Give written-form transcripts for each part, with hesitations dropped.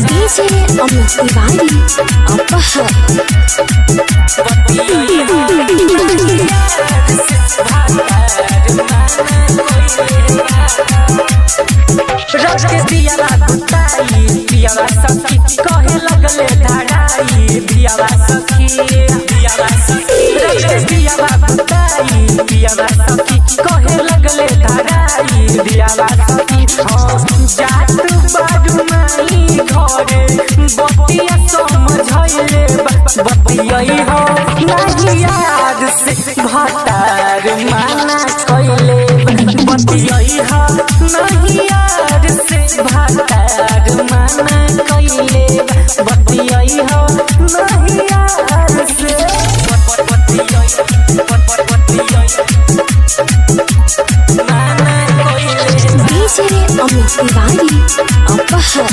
DJ Omid Tiwari Apahar रख दियावा गुताई पियावा सखी कहे लगले धड़ाई पियावा सखी रख दियावा गुताई पियावा सखी कहे लगले धड़ाई पियावा सखी जात बाजू माई घरे बतिया समझैले बतियाई हो नहीं याद से भातार माना कइले बतियाई हो नहीं याद से भातार माना कइले बतियाई हो नहीं याद से माना कइले DJ Omid Tiwari Apahar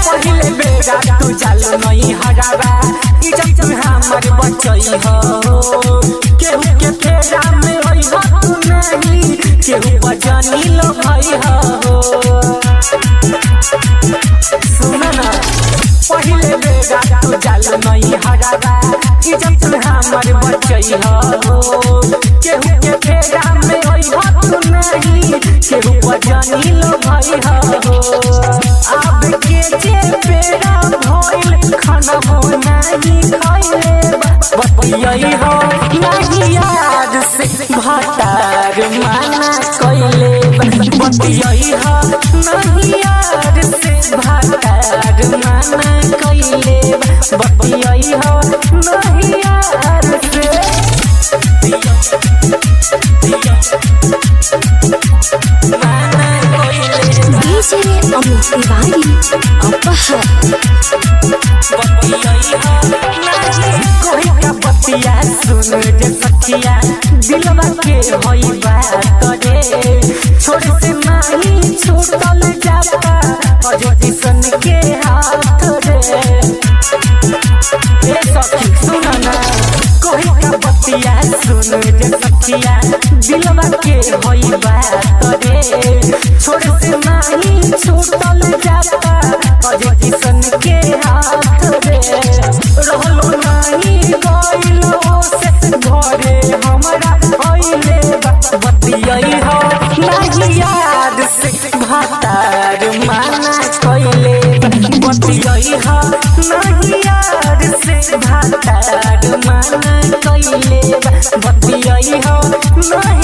पहिले बेरा तू चालू नहीं हरावा इज्जत हमर बचई हो केहू के फेरा में होई हो तू नहीं केहू बजानी लो भाई हो सुन ना पहिले बेरा तू चालू नहीं हरावा इज्जत हमर बचई हो केहू के फेरा में होई हो तू नहीं केहू बजानी लो भाई हो अब के जे बेरा भइल खाना हो नहीं खाइले बतियाई हो नहीं याद से भातार माना कइले बतियाई हो नहीं याद से भातार माना कइले बतियाई हो नहीं याद से माना कइले DJ Omid Tiwari Apahar कोई का बतिया सुन जे सखिया दिलवा के होई बात रे छोड़ से नहीं छूटल जाता अजोती सन के हाथ रे ए सखी सुन ना कोई का बतिया सुन जे सखिया दिलवा के होई बात रे छोड़ से नहीं छूटल जाता अजोती सन के हाथ रे रहलो नहीं गइलो से घरे हमरा आइले बतियाई हो नहीं याद से भातार माना कइले बतियाई हो नहीं याद से भातार माना कइले बतियाई हो नहीं